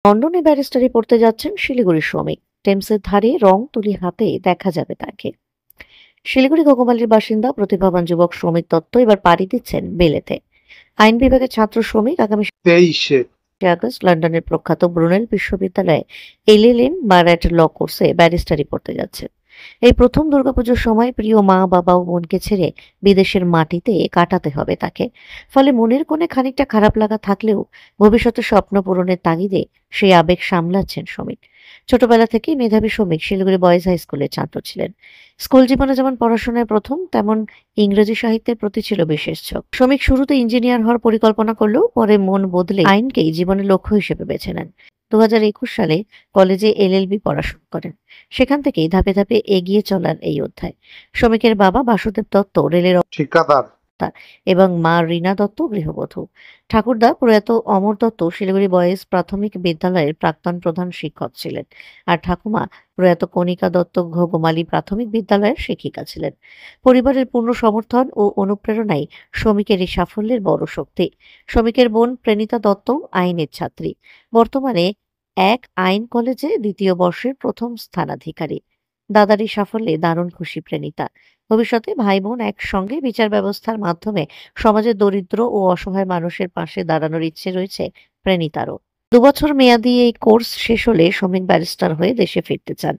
লন্ডনে ব্যারিস্টারি পড়তে যাচ্ছেন শিলিগুড়ির শ্রমিক। টেমসের ধারে রং তুলি হাতে দেখা যাবে তাকে। শিলিগুড়ি ঘোগমালির বাসিন্দা প্রতিভাবান যুবক শ্রমিক দত্ত এবার পাড়ি দিচ্ছেন বেলেতে। আইন বিভাগের ছাত্র শ্রমিক আগামী 23-এ আগস্ট লন্ডনের প্রখ্যাত ব্রুনেল বিশ্ববিদ্যালয়ে এলএলএম বা র্যাট ল কোর্সে ব্যারিস্টারি পড়তে যাচ্ছে। এই প্রথম দুর্গাপুজোর সময় প্রিয় মা বাবা ও বোনকে ছেড়ে বিদেশের মাটিতে কাটাতে হবে তাকে। ফলে মনের কোণে খানিকটা খারাপ লাগা থাকলেও ভবিষ্যতে স্বপ্ন পূরণের তাগিদে সেই আবেগ সামলাচ্ছেন শ্রমিক। ছোটবেলা থেকেই মেধাবী শ্রমিক শিলিগুড়ি বয়েজ হাই স্কুলের ছাত্র ছিলেন। স্কুল জীবনে যেমন পড়াশোনায় প্রথম, তেমন ইংরেজি সাহিত্যের প্রতি ছিল বিশেষ ঝোঁক। শ্রমিক শুরুতে ইঞ্জিনিয়ার হওয়ার পরিকল্পনা করলেও পরে মন বদলে আইনকেই জীবনের লক্ষ্য হিসেবে বেছে নেন। 2021 সালে কলেজে এলএলবি পড়াশোনা করেন। সেখান থেকেই ধাপে ধাপে এগিয়ে চলার এই অধ্যায়। শ্রমিকের বাবা বাসুদেব দত্ত রেলের ঠিকাদার। এবং মা রীনা দত্ত গৃহবধূ। ঠাকুরদা প্রয়াত অমর দত্ত শিলিগুড়ি বয়েজ প্রাথমিক বিদ্যালয়ের প্রাক্তন প্রধান শিক্ষক ছিলেন, আর ঠাকুমা প্রয়াত কণিকা দত্ত ঘোগমালী প্রাথমিক বিদ্যালয়ের শিক্ষিকা ছিলেন। পরিবারের পূর্ণ সমর্থন ও অনুপ্রেরণাই শ্রমিকের এই সাফল্যের বড় শক্তি। শ্রমিকের বোন প্রেণিতা দত্ত আইনের ছাত্রী, বর্তমানে এক আইন কলেজে দ্বিতীয় বর্ষের প্রথম স্থানাধিকারী। দাদার এই সাফল্যে দারুণ খুশি প্রেণিতা। ভবিষ্যতে ভাই বোন একসঙ্গে বিচার ব্যবস্থার মাধ্যমে সমাজের দরিদ্র ও অসহায় মানুষের পাশে দাঁড়ানোর ইচ্ছে রয়েছে প্রেণিতারও। 2 বছর মেয়াদী এই কোর্স শেষ হলে শ্রমিক ব্যারিস্টার হয়ে দেশে ফিরতে চান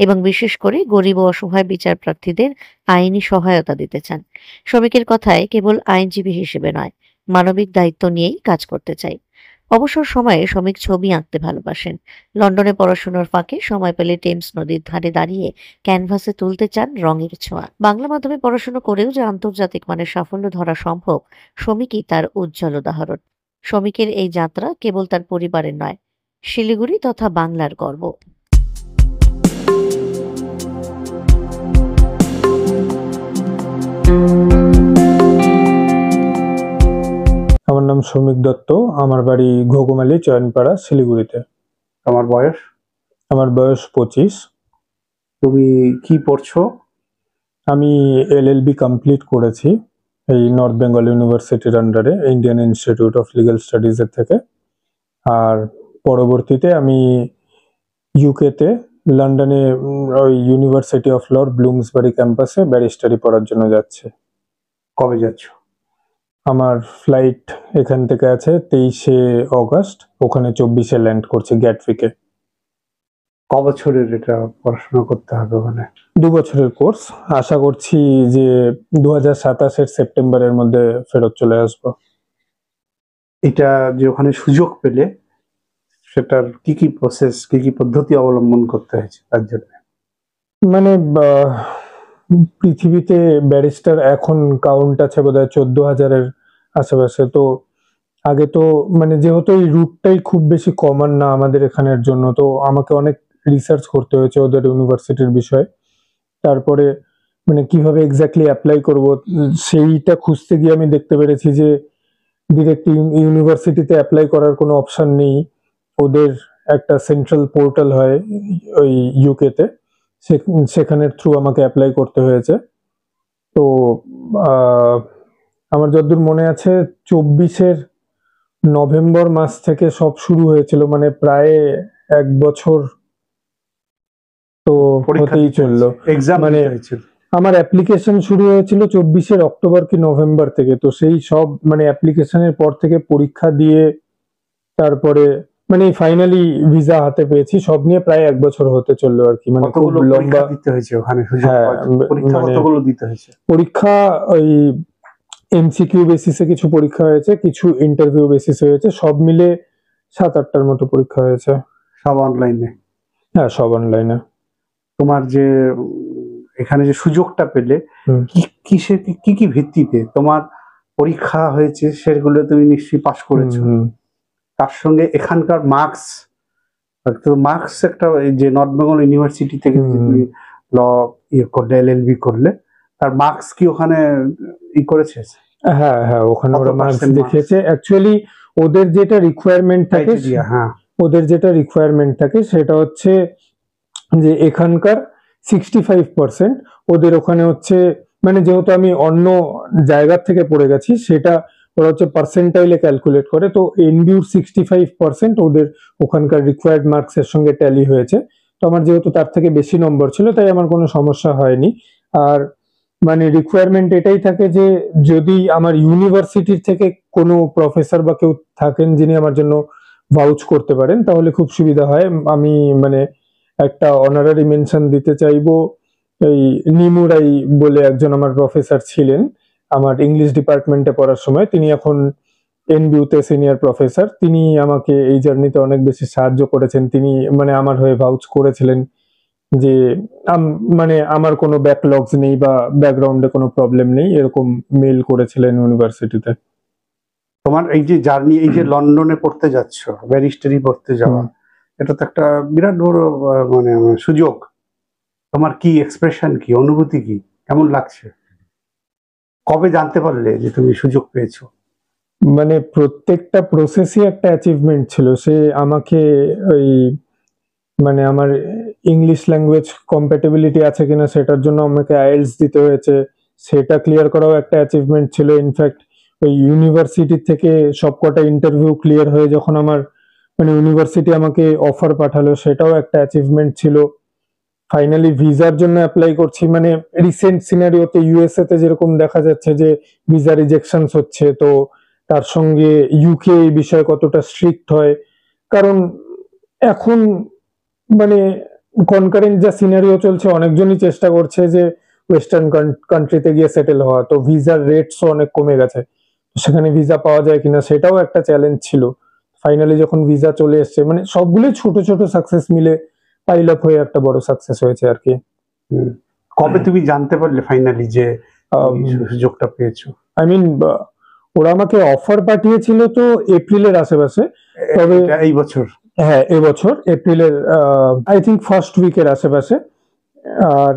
এবং বিশেষ করে গরিব ও অসহায় বিচার প্রার্থীদের আইনি সহায়তা দিতে চান। শ্রমিকের কথায় কেবল আইনজীবী হিসেবে নয়, মানবিক দায়িত্ব নিয়েই কাজ করতে চাই। অবসর সময়ে শ্রমিক ছবি আঁকতে ভালোবাসেন। লন্ডনে পড়াশোনার ফাঁকে সময় পেলে টেমস নদীর ধারে দাঁড়িয়ে ক্যানভাসে তুলতে চান রঙের ছোঁয়া। বাংলা মাধ্যমে পড়াশোনা করেও যে আন্তর্জাতিক মানের সাফল্য ধরা সম্ভব, শ্রমিকই তার উজ্জ্বল উদাহরণ। শ্রমিকের এই যাত্রা কেবল তার পরিবারের নয়, শিলিগুড়ি তথা বাংলার গর্ব। আমার নাম শ্রমিক দত্ত। আমার বাড়ি ঘোগমালি, চয়নপাড়া, শিলিগুড়িতে। আমার বয়স? আমার বয়স 25। তুমি কি পড়ছো? আমি এলএলবি কমপ্লিট করেছি এই নর্থ বেঙ্গল ইউনিভার্সিটির আন্ডারে ইন্ডিয়ান ইনস্টিটিউট অফ লিগ্যাল স্টাডিজের থেকে। আর পরবর্তীতে আমি ইউকেতে লন্ডনে ওই ইউনিভার্সিটি অফ লর ব্লুমসবারি ক্যাম্পাসে ব্যারিস্টারি পড়ার জন্য যাচ্ছি। কবে যাচ্ছ? আমার ফ্লাইট এখান থেকে আছে 23শে অগস্ট, ওখানে 24শে ল্যান্ড করছি গ্যাটউইকে। ক বছরের এটা পড়াশোনা করতে হবে ওখানে? 2 বছরের কোর্স। আশা করছি যে 2027-এর সেপ্টেম্বরের মধ্যে ফেরত চলে আসবো। এটা যে ওখানে সুযোগ পেলে সেটার কি কি প্রসেস, কি কি পদ্ধতি অবলম্বন করতে হয়েছে তার জন্য? মানে পৃথিবীতে ব্যারিস্টার এখন কাউন্ট আছে বোধহয় 14,000-এর আশেপাশে। তো আগে তো মানে যেহেতু এই রুটটাই খুব বেশি কমন না আমাদের এখানের জন্য, তো আমাকে অনেক রিসার্চ করতে হয়েছে ওদের ইউনিভার্সিটির বিষয়ে। তারপরে মানে কিভাবে এক্স্যাক্টলি অ্যাপ্লাই করব সেইটা খুঁজতে গিয়ে আমি দেখতে পেরেছি যে ডিরেক্ট ইউনিভার্সিটিতে অ্যাপ্লাই করার কোনো অপশন নেই। ওদের একটা সেন্ট্রাল পোর্টাল হয় ওই ইউকেতে, সেখানের থ্রু আমাকে অ্যাপ্লাই করতে হয়েছে। তো আমার যতদূর মনে আছে 24-এর নভেম্বর মাস থেকে সব শুরু হয়েছিল, মানে প্রায় 1 বছর তো হতেই চললো। মানে আমার অ্যাপ্লিকেশন শুরু হয়েছিল 24-এর অক্টোবর কি নভেম্বর থেকে। তো সেই সব মানে অ্যাপ্লিকেশনের পর থেকে পরীক্ষা দিয়ে তারপরে মানে ফাইনালি ভিসা হাতে পেয়েছি। সব নিয়ে প্রায় 1 বছর হতে চললো আর কি। মানে খুব লম্বা দিতে হয়েছে ওখানে। কতগুলো দিতে হয়েছে পরীক্ষা? ওই এমসিকিউ বেসিসে কিছু পরীক্ষা হয়েছে, কিছু ইন্টারভিউ বেসিসে হয়েছে, সব মিলে 7-8টার মতো পরীক্ষা হয়েছে। সব অনলাইনে? হ্যাঁ, সব অনলাইনে। তোমার যে এখানে যে সুযোগটা পেলে কিসের কি কি ভিত্তিতে তোমার পরীক্ষা হয়েছে সেগুলো তুমি নিশ্চয়ই পাশ করেছো? তার সঙ্গে এখানকার মার্কস একটা যে নর্থ বেঙ্গল ইউনিভার্সিটি থেকে তুমি ল করলে, এলএলবি করলে, তার মার্কস কি ওখানে করেছে? হ্যাঁ হ্যাঁ, ওখানে ওরা মার্কস দেখিয়েছে। অ্যাকচুয়ালি ওদের যেটা রিকোয়ারমেন্ট থাকে, ওদের যেটা রিকোয়ারমেন্ট থাকে সেটা হচ্ছে যে এখানকার 65%, ওদের ওখানে হচ্ছে মানে যেহেতু আমি অন্য জায়গা থেকে পড়ে গেছি সেটা ওরা হচ্ছে পার্সেন্টাইলে ক্যালকুলেট করে, তো এনবিউর 65% ওদের ওখানকার রিকোয়ার্ড মার্কস এর সঙ্গে ট্যালি হয়েছে। তো আমার যেহেতু তার থেকে বেশি নম্বর ছিল, তাই আমার কোনো সমস্যা হয়নি। আর মানে রিকোয়ারমেন্ট এটাই থাকে যে যদি আমার ইউনিভার্সিটির থেকে কোনো প্রফেসর বা কেউ থাকেন যিনি আমার জন্য ভাউচ করতে পারেন, তাহলে খুব সুবিধা হয়। আমি মানে একটা অনারারি মেনশন দিতে চাইবো। এই নিমুরাই বলে একজন আমার প্রফেসর ছিলেন আমার ইংলিশ ডিপার্টমেন্টে পড়ার সময়, তিনি এখন এনবিউতে সিনিয়র প্রফেসর। তিনি আমাকে এই জার্নিতে অনেক বেশি সাহায্য করেছেন। তিনি মানে আমার হয়ে ভাউচ করেছিলেন যে মানে আমার কোনো ব্যাকলগস নেই বা ব্যাকগ্রাউন্ডে কোনো প্রবলেম নেই, এরকম মেল করেছিলেন ইউনিভার্সিটিতে। তোমার এই যে জার্নি, এই যে লন্ডনে পড়তে যাচ্ছ, ব্যারিস্টারি পড়তে যাওয়া, এটা তো একটা বিরাট বড় মানে সুযোগ। তোমার কি এক্সপ্রেশন, কি অনুভূতি, কি কেমন লাগছে? কবে জানতে পারলে যে তুমি সুযোগ পেয়েছো? মানে প্রত্যেকটা প্রসেসই একটা অ্যাচিভমেন্ট ছিল। সে আমাকে ওই মানে আমার ইংলিশ ল্যাঙ্গুয়েজ কম্প্যাটেবিলিটি আছে কিনা সেটার জন্য আমাকে আইএলটিএস দিতে হয়েছে, সেটা ক্লিয়ার করাও একটা অ্যাচিভমেন্ট ছিল। ইনফ্যাক্ট ওই ইউনিভার্সিটি থেকে সবকটা ইন্টারভিউ ক্লিয়ার হয়ে যখন আমার মানে ইউনিভার্সিটি আমাকে অফার পাঠালো, সেটাও একটা অ্যাচিভমেন্ট ছিল। ফাইনালি ভিসার জন্য অ্যাপ্লাই করছি, মানে রিসেন্ট সিনারিওতে ইউএসএ তে যেরকম দেখা যাচ্ছে যে ভিসা রিজেকশনস হচ্ছে, তো তার সঙ্গে ইউকে এই বিষয়ে কতটা স্ট্রিক্ট হয়। কারণ এখন মানে কনকারেন্ট যা সিনারিও চলছে, অনেকজনই চেষ্টা করছে যে ওয়েস্টার্ন কান্ট্রিতে গিয়ে সেটেল হওয়া, তো ভিসার রেটসও অনেক কমে গেছে। সেখানে ভিসা পাওয়া যায় কিনা সেটাও একটা চ্যালেঞ্জ ছিল। ফাইনালি যখন ভিসা চলে এসছে, মানে সবগুলোই ছোট ছোট সাকসেস মিলে পাইল আপ হয়ে একটা বড় সাকসেস হয়েছে আর কি। কবে তুমি জানতে পারলে ফাইনালি যে সুযোগটা পেয়েছো? আই মিন ওরা আমাকে অফার পাঠিয়েছিল তো এপ্রিলের আশেপাশে, তবে এই বছর, হ্যাঁ এবছর এপ্রিলের আই থিঙ্ক ফার্স্ট উইকের আশেপাশে। আর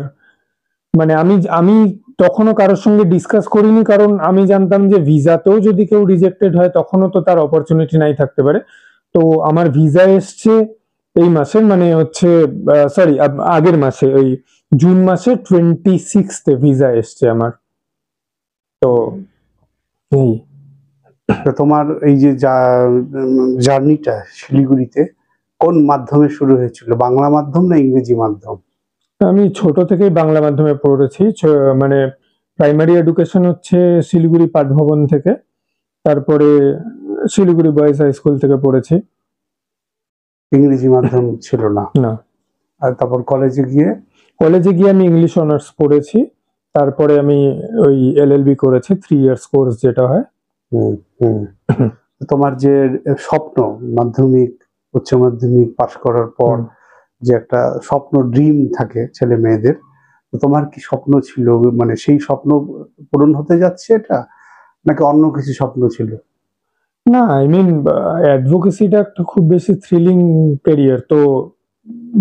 মানে আমি তখনও কারোর সঙ্গে ডিসকাস করিনি, কারণ আমি জানতাম যে ভিসাতেও যদি কেউ রিজেক্টেড হয় তখনও তো তার অপরচুনিটি নাই থাকতে পারে। তো আমার ভিসা এসছে এই মাসের মানে হচ্ছে সরি আগের মাসে, ওই জুন মাসে 26 ভিসা এসছে আমার। তো এই তোমার এই যে জার্নিটা শিলিগুড়িতে কোন মাধ্যমে শুরু হয়েছিল? বাংলা মাধ্যম না ইংরেজি মাধ্যম? আমি ছোট থেকেই বাংলা মাধ্যমে পড়েছি। মানে প্রাইমারি এডুকেশন হচ্ছে শিলিগুড়ি পাঠভবন থেকে, তারপরে শিলিগুড়ি বয়েজ হাই স্কুল থেকে পড়েছি। ইংরেজি মাধ্যম ছিল না? না। আর তারপর কলেজে গিয়ে আমি ইংলিশ অনার্স পড়েছি, তারপরে আমি ওই এলএলবি করেছি 3 ইয়ার্স কোর্স যেটা হয়। তোমার যে স্বপ্ন, মাধ্যমিক উচ্চ মাধ্যমিক পাশ করার পর যে একটা স্বপ্ন, ড্রিম থাকে ছেলে মেয়েদের, তোমার কি স্বপ্ন ছিল? মানে সেই স্বপ্ন পূরণ হতে যাচ্ছে এটা, নাকি অন্য কিছু স্বপ্ন ছিল? না, আই মিন অ্যাডভোকেসিটা একটা খুব বেশি থ্রিলিং ক্যারিয়ার, তো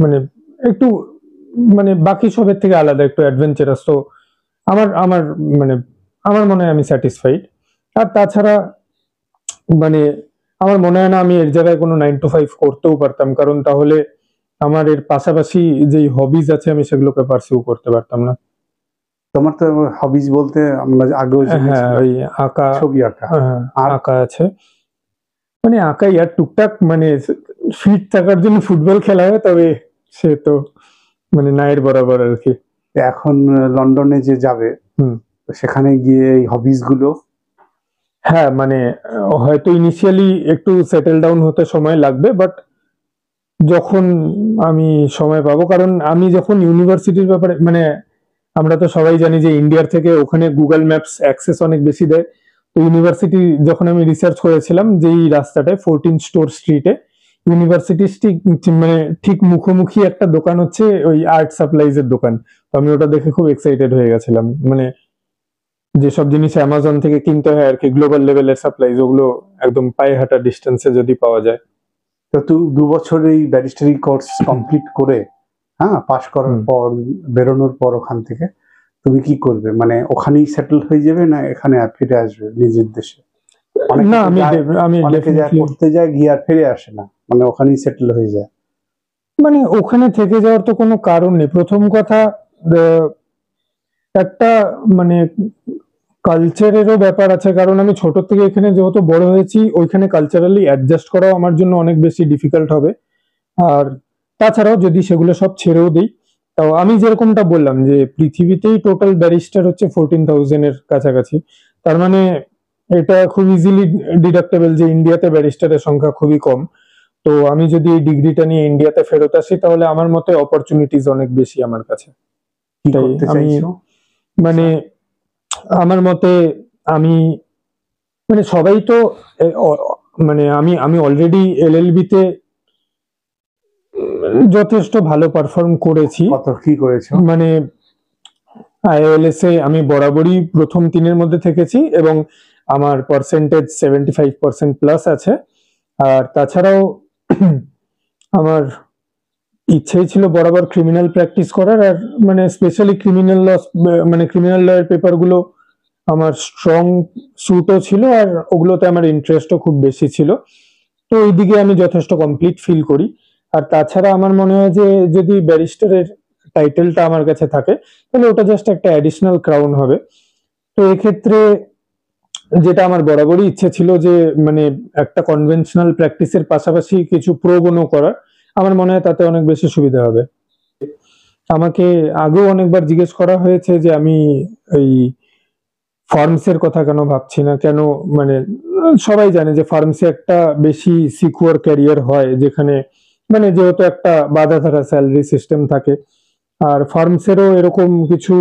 মানে একটু মানে বাকি সবের থেকে আলাদা, একটু অ্যাডভেঞ্চারাস। তো আমার আমার মানে আমার মনে হয় আমি স্যাটিসফাইড। আর তাছাড়া মানে আমার মনে হয় না আমি এর জায়গায় কোনো 9 to 5 করতেও পারতাম, কারণ তাহলে আমার এর পাশাপাশি যেই হবিজ আছে আমি সেগুলোকে পারসিউ করতে পারতাম না। তোমার তো হবিজ বলতে আমরা আগেও হ্যাঁ, ওই আঁকা, ছবি আঁকা, আর আঁকা আছে, মানে আঁকাই। আর টুকটাক মানে ফিট থাকার জন্য ফুটবল খেলা হয়, তবে সে তো মানে নায়ের বরাবর আর কি। এখন লন্ডনে যে যাবে, সেখানে গিয়ে এই হবিজ গুলো, হ্যাঁ মানে হয়তো ইনিশিয়ালি একটু সেটেল ডাউন হতে সময় লাগবে, বাট যখন আমি সময় পাবো, কারণ আমি যখন ইউনিভার্সিটির ব্যাপারে মানে আমরা তো সবাই জানি যে ইন্ডিয়ার থেকে ওখানে গুগল ম্যাপস অ্যাক্সেস অনেক বেশি দেয়। তো ইউনিভার্সিটি যখন আমি রিসার্চ করেছিলাম যে এই রাস্তাটায় 14 স্টোর স্ট্রিটে ইউনিভার্সিটি মানে ঠিক মুখোমুখি একটা দোকান হচ্ছে ওই আর্ট সাপ্লাইজ এর দোকান। তো আমি ওটা দেখে খুব এক্সাইটেড হয়ে গেছিলাম, মানে যেসব জিনিস অ্যামাজন থেকে কিনতে হয় আর কি, গ্লোবাল লেভেলের সাপ্লাইজ, ওগুলো একদম পায়ে হাঁটা ডিস্টেন্সে যদি পাওয়া যায়। তো তুই 2 বছর এই ব্যারিস্টারি কোর্স কমপ্লিট করে পাশ করার পর, বেরোনোর পর ওখান থেকে তুমি কি করবে? মানে ওখানেই সেটেল হয়ে যাবে, না এখানে আর ফিরে আসবে নিজের দেশে? না, আমি করতে যায় গিয়ে আর ফিরে আসে না, মানে ওখানেই সেটেল হয়ে যায়। মানে ওখানে থেকে যাওয়ার তো কোনো কারণ নেই। প্রথম কথা, একটা মানে কালচারেরও ব্যাপার আছে, কারণ আমি ছোট থেকে এখানে যেহেতু বড় হয়েছি, ওইখানে কালচারালি অ্যাডজাস্ট করাও আমার জন্য অনেক বেশি ডিফিকাল্ট হবে। আর তাছাড়াও যদি সেগুলো সব ছেড়েও দিই, তাও আমি যেরকমটা বললাম যে পৃথিবীতেই টোটাল ব্যারিস্টার হচ্ছে 14,000 এর কাছাকাছি। তার মানে এটা খুব ইজিলি ডিডাক্টেবল যে ইন্ডিয়াতে ব্যারিস্টারের সংখ্যা খুবই কম। তো আমি যদি এই ডিগ্রিটা নিয়ে ইন্ডিয়াতে ফেরত আসি, তাহলে আমার মতে অপরচুনিটিস অনেক বেশি আমার কাছে। কি তাই করতে আমি চাইছো? মানে আমার মতে আমি মানে সবাই তো মানে আমি অলরেডি এলএলবি তে যথেষ্ট ভালো পারফর্ম করেছি। কত কি করেছো? মানে আইএলএস এ আমি বরাবরই প্রথম 3 এর মধ্যে থেকেছি এবং আমার পার্সেন্টেজ 75% প্লাস আছে। আর তাছাড়াও আমার ইচ্ছেই ছিল বরাবর ক্রিমিনাল প্র্যাকটিস করার, আর মানে স্পেশালি ক্রিমিনাল ল, মানে ক্রিমিনাল লয়ের পেপারগুলো আমার স্ট্রং সুটও ছিল, আর ওগুলোতে আমার ইন্টারেস্টও খুব বেশি ছিল। তো এইদিকে আমি যথেষ্ট কমপ্লিট ফিল করি। আর তাছাড়া আমার মনে হয় যে যদি ব্যারিস্টারের টাইটেলটা আমার কাছে থাকে, তাহলে ওটা জাস্ট একটা অ্যাডিশনাল ক্রাউন হবে। তো এক্ষেত্রে যেটা আমার বরাবরই ইচ্ছে ছিল যে মানে একটা কনভেনশনাল প্র্যাকটিসের পাশাপাশি কিছু প্রো বোনো করার, আমার মনে হয় তাতে অনেক বেশি সুবিধা হবে। আমাকে আগেও অনেকবার জিজ্ঞেস করা হয়েছে যে আমি এই ফার্মসের কথা কেন ভাবছি না, কেন মানে সবাই জানে যে ফার্মসে একটা বেশি সিকিউর ক্যারিয়ার হয়, যেখানে মানে যেহেতু একটা বাঁধা ধরা স্যালারি সিস্টেম থাকে। আর ফার্মসেরও এরকম কিছু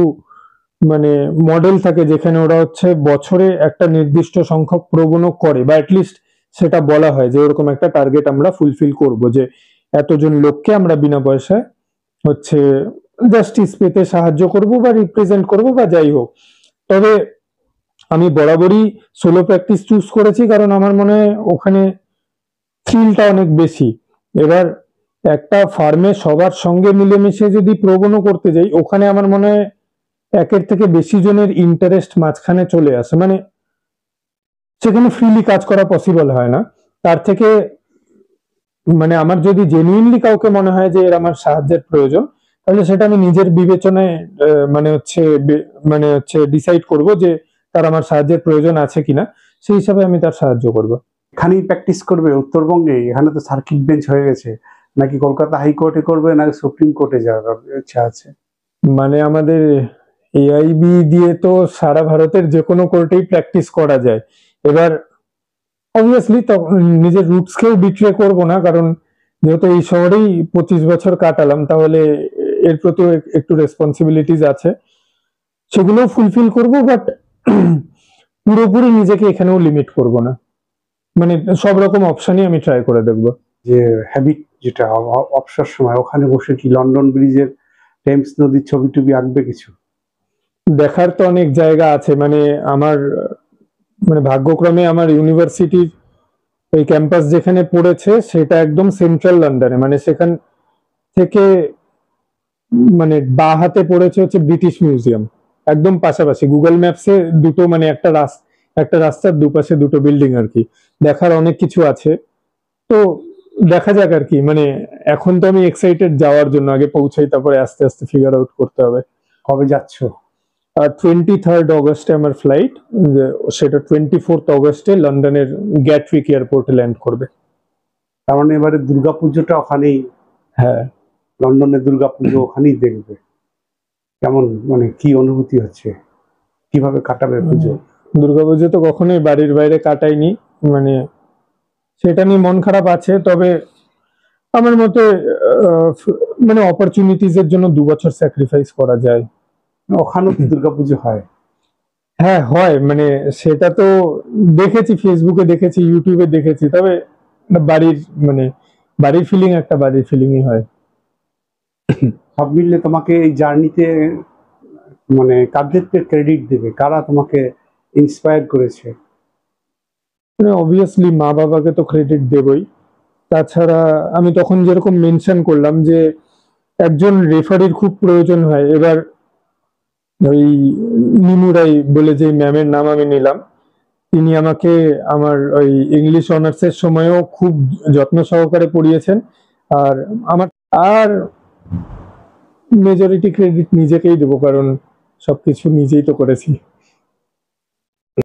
মানে মডেল থাকে যেখানে ওরা হচ্ছে বছরে একটা নির্দিষ্ট সংখ্যক প্রবণ করে, বা অ্যাটলিস্ট সেটা বলা হয় যে ওরকম একটা টার্গেট আমরা ফুলফিল করব, যে এতজন লোককে আমরা বিনা পয়সায় হচ্ছে জাস্টিস পেতে সাহায্য করব বা রিপ্রেজেন্ট করব বা যাই হোক। তবে আমি বরাবরই সোলো প্র্যাকটিস চুজ করেছি, কারণ আমার মনে হয় ওখানে থ্রিলটা অনেক বেশি। এবার একটা ফার্মে সবার সঙ্গে মিলেমিশে যদি প্রবণ করতে যাই, ওখানে আমার মনে হয় একের থেকে বেশি জনের ইন্টারেস্ট মাঝখানে চলে আসে, মানে সেখানে ফ্রিলি কাজ করা পসিবল হয় না। তার থেকে মানে আমার যদি জেনুইনলি কাউকে মনে হয় যে এর আমার সাহায্যের প্রয়োজন, তাহলে সেটা আমি নিজের বিবেচনায় মানে হচ্ছে ডিসাইড করব যে তার আমার সাহায্যের প্রয়োজন আছে কিনা, সেই হিসাবে আমি তার সাহায্য করব। এখানেই প্র্যাকটিস করবে উত্তরবঙ্গে? এখানে তো সার্কিট বেঞ্চ হয়ে গেছে, নাকি কলকাতা হাইকোর্টে করবে, নাকি সুপ্রিম কোর্টে যাওয়ার ইচ্ছা আছে? মানে আমাদের এআইবি দিয়ে তো সারা ভারতের যে কোনো কোর্টেই প্র্যাকটিস করা যায়। এবার অবভিয়াসলি নিজের রুটস কেও বিট্রে করব না, কারণ যেহেতু এই শহরেই 25 বছর কাটালাম, তাহলে এর প্রতি একটু রেসপন্সিবিলিটিস আছে, সেগুলো ফুলফিল করব। বাট পুরোপুরি নিজেকে এখানেও লিমিট করব না, মানে সব রকম অপশনই আমি ট্রাই করে দেখব। যে হ্যাবিট, যেটা অবসর সময় ওখানে বসে কি লন্ডন ব্রিজের, টেমস নদীর ছবি টবি আঁকবে কিছু? দেখার তো অনেক জায়গা আছে, মানে আমার মানে ভাগ্যক্রমে আমার ইউনিভার্সিটির ওই ক্যাম্পাস যেখানে পড়েছে সেটা একদম সেন্ট্রাল লন্ডনে, মানে সেখান থেকে মানে বাঁ হাতে পড়েছে হচ্ছে ব্রিটিশ মিউজিয়াম, একদম পাশাপাশি গুগল ম্যাপসে দুটো, মানে একটা রাস্তার দুপাশে দুটো বিল্ডিং আর কি। দেখার অনেক কিছু আছে, তো দেখা যাক আর কি। মানে এখন তো আমি এক্সাইটেড যাওয়ার জন্য, আগে পৌঁছাই তারপরে আস্তে আস্তে ফিগার আউট করতে হবে। কবে যাচ্ছ? 23 অগস্টে আমার ফ্লাইট, সেটা 24 অগস্টে লন্ডনের গ্যাটউইক এয়ারপোর্টে ল্যান্ড করবে। তার মানে এবারে দুর্গাপুজোটা ওখানেই? হ্যাঁ, লন্ডনের দুর্গাপুজো ওখানেই দেখবে? কেমন, মানে কি অনুভূতি হচ্ছে, কিভাবে কাটাবে পুজো? দুর্গাপুজো তো কখনোই বাড়ির বাইরে কাটাইনি, মানে সেটা নিয়ে মন খারাপ আছে। তবে আমার মতে মানে অপরচুনিটিজ এর জন্য 2 বছর স্যাক্রিফাইস করা যায়। ওখানেও তো দুর্গাপুজো হয়? হ্যাঁ হয়, মানে সেটা তো দেখেছি, ফেসবুকে দেখেছি, ইউটিউবে দেখেছি। তবে বাড়ির মানে বাড়ির ফিলিং একটা বাড়ির ফিলিংই হয়। সব মিললে তোমাকে এই জার্নিতে মানে কাদেরকে ক্রেডিট দেবে, কারা তোমাকে ইন্সপায়ার করেছে? অবভিয়াসলি মা বাবাকে তো ক্রেডিট দেবই। তাছাড়া আমি তখন যেরকম মেনশন করলাম যে একজন রেফারির খুব প্রয়োজন হয়, এবার ওই নিমুরাই বলে যে ম্যামের নাম আমি নিলাম, তিনি আমাকে আমার ওই ইংলিশ অনার্সের সময়ও খুব যত্ন সহকারে পড়িয়েছেন। আর আমার আর মেজরিটি ক্রেডিট নিজেকেই দেবো, কারণ সবকিছু নিজেই তো করেছি।